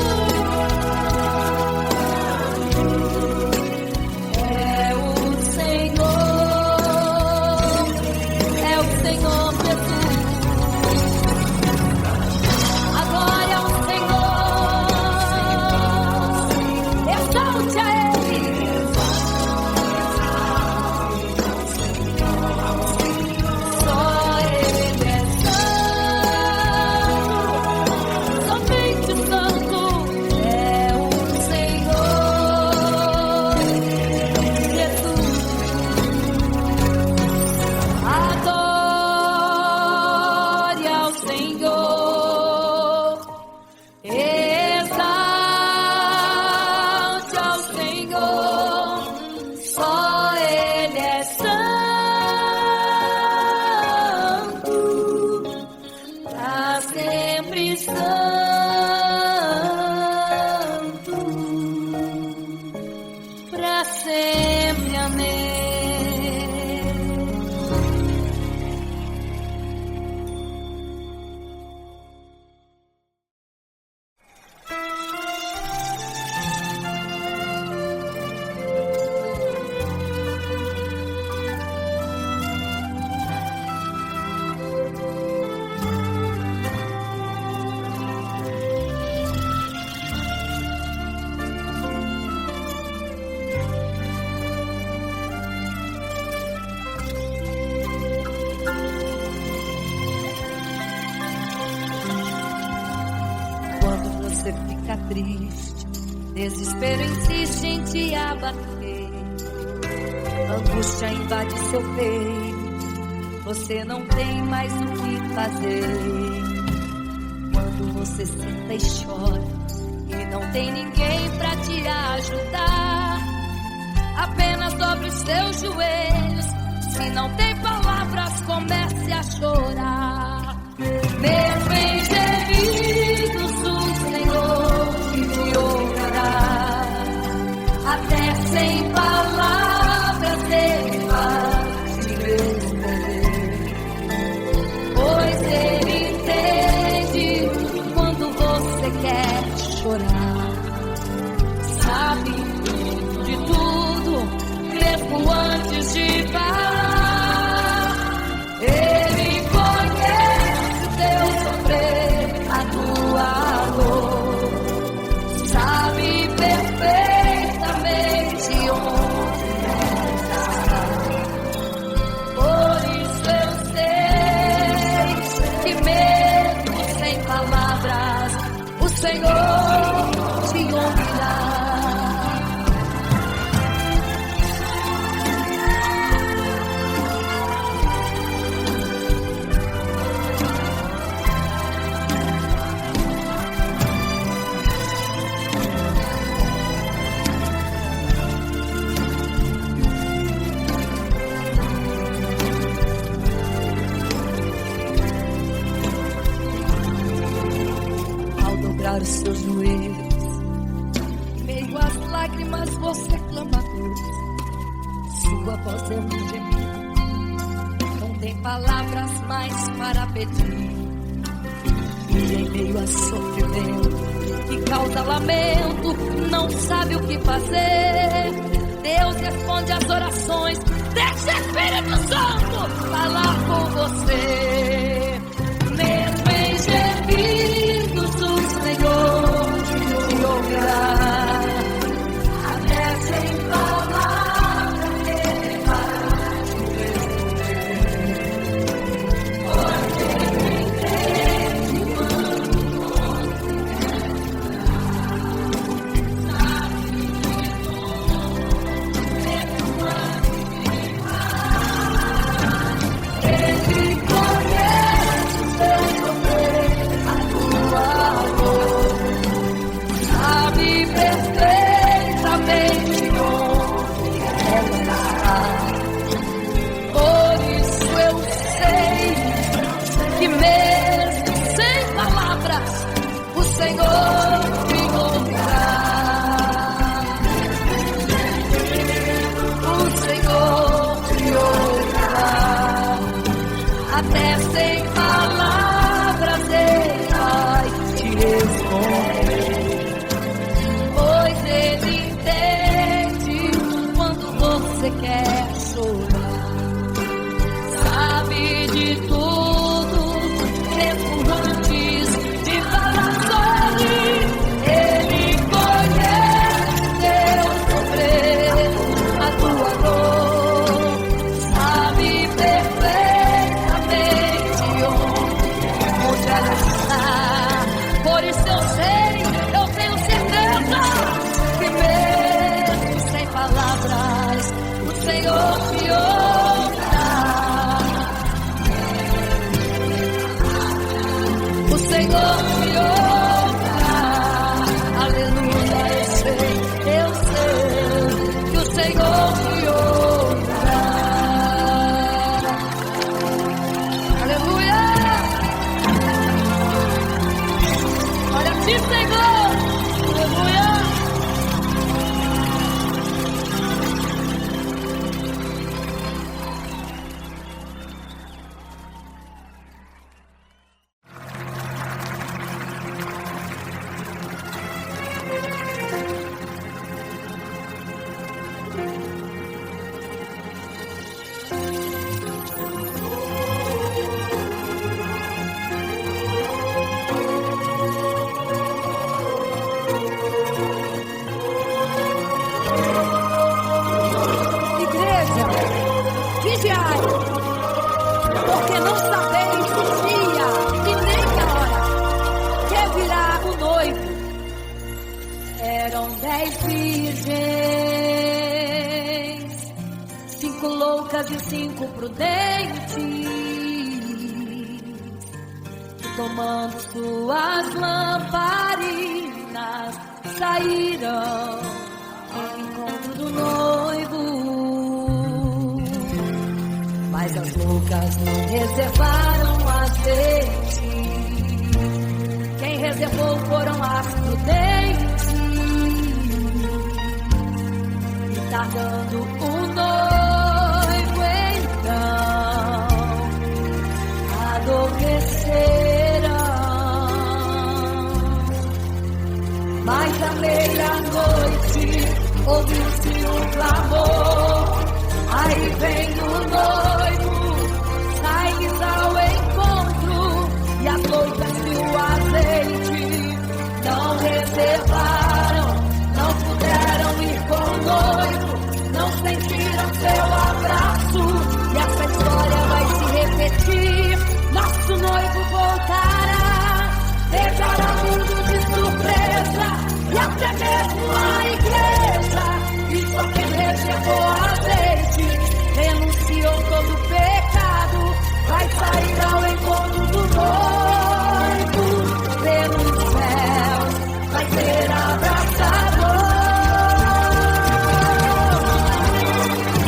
triste, desespero insiste em te abater, angústia invade seu peito, você não tem mais o que fazer. Quando você senta e chora e não tem ninguém pra te ajudar, apenas dobre os seus joelhos. Se não tem palavras, comece a chorar. Mesmo em gemidos, o Senhor te ouvirá. Até sem palavras Ele vai te responder, pois Ele entende quando você quer chorar. Sabe de tudo, mesmo antes de falar. Ele conhece o teu sofrer, a tua dor. Sabe perfeitamente onde está. Por isso eu sei que mesmo sem palavras, o Senhor te ouvirá. Os seus joelhos, em meio às lágrimas você clama a Deus. Sua voz é um gemido, não tem palavras mais para pedir. E em meio a sofrimento que causa lamento, não sabe o que fazer. Deus responde às orações, deixa o Espírito Santo falar com você. Mesmo em gemidos, o Senhor te ouvirá. Até sem palavras Ele vai te responder, pois Ele entende quando você sabe de tudo, mesmo antes de falar. Ele conhece o teu sofrer, a tua dor. Sabe perfeitamente onde ela está. Por isso eu sei que mesmo sem palavras, o Senhor te ouvirá. O Senhor te ouvirá. Até sem palavras Ele vai te responder, pois Ele entende quando você quer chorar. Sabe de tudo, mesmo antes de falar sobre. Ele conhece teu sofrer, a tua dor. Sabe perfeitamente onde ela está. Por isso eu sei, eu tenho certeza que mesmo sem palavras, o Senhor te ouvirá. O Senhor te ouvirá. Aleluia, eu sei que o Senhor te ouvirá. Aleluia. Olha a ti, Senhor. Aleluia. Porque não sabeis o dia e nem a hora que virá o noivo. 10 virgens, 5 loucas e 5 prudentes, tomando suas lamparinas, saíram ao encontro do noivo. Mas as loucas não reservaram azeite, quem reservou foram as prudentes. E tardando o noivo então adormeceram. Mas à meia-noite ouviu-se um clamor, aí vem o noivo, sai-lhes ao encontro, e as loucas e o azeite não reservaram, não puderam ir com o noivo, não sentiram seu abraço, e essa história vai se repetir. Nosso noivo voltará, deixará o mundo de surpresa, e até mesmo a igreja, e só quem reservou azeite, renunciou todo pecado, vai sair ao encontro do noivo, pelos céus, vai ser abraçador.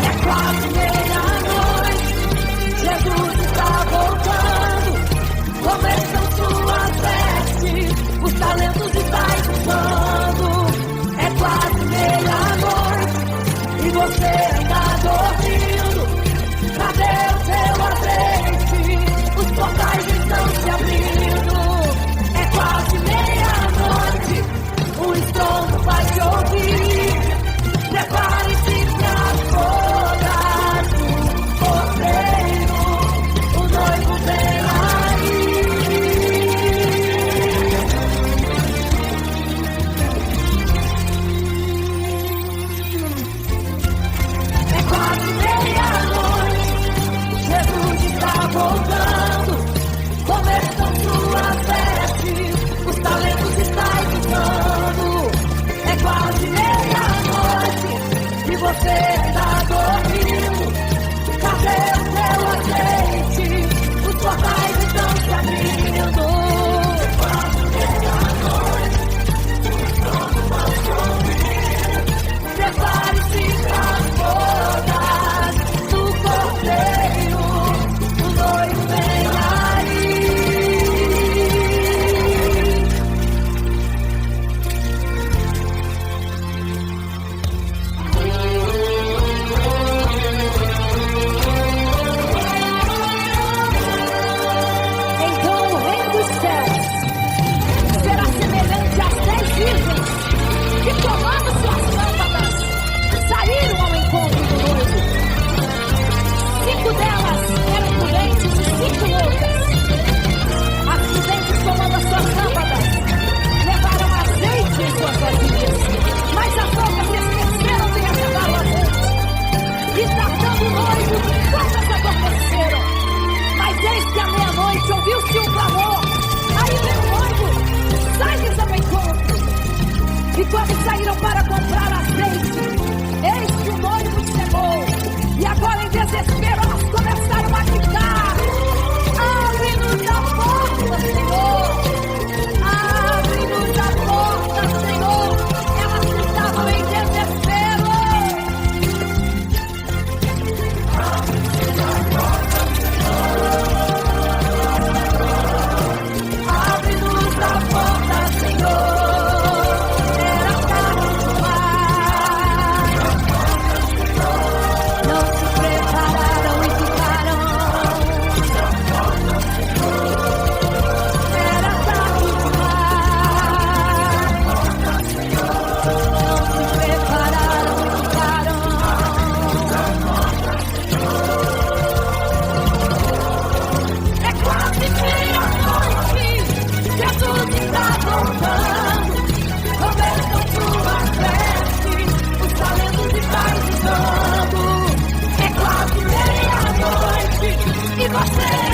É quase meia-noite, Jesus está voltando, começam suas vestes, os talentos estáis usando. É quase meia-noite e você está dormindo. Cadê o seu azeite? Os portais estão se abrindo. É quase meia-noite, o estrondo vai te ouvir. Prepare-se para as bodas do cordeiro, o noivo vem aí. É quase meia-noite, Jesus está voltando, começam suas vestes, os talentos estáis usando. É quase meia-noite e você está dormindo. Cadê o seu azeite? Os portais estão se abrindo. É quase meia-noite, o estrondo vai te ouvir. Prepare-se para as bodas do cordeiro, o noivo vem aí. Então o reino dos céus será semelhante às 10 virgens que, tomando suas lâmpadas, saíram ao encontro do noivo. 5 delas eram prudentes e 5 loucas. As prudentes, tomando as suas lâmpadas, levaram azeite em suas vasilhas, mas as loucas se esqueceram de levar o azeite. E tardando o noivo, todas adormeceram. Mas eis que à meia-noite ouviu-se um clamor, aí vem o noivo, sai-lhes ao encontro. E quando saíram para comprar azeite, eis que o noivo chegou. E agora em desespero elas começaram a gritar: abre-nos a porta, Senhor! Abre-nos a porta, Senhor! Elas estavam em desespero. Abre-nos a porta, Senhor! Era tarde demais. Não se prepararam e ficaram. Era tarde demais. Não se prepararam e ficaram. É quase meia-noite, Jesus está voltando. Começam suas vestes, os talentos estáis usando. É quase meia-noite e você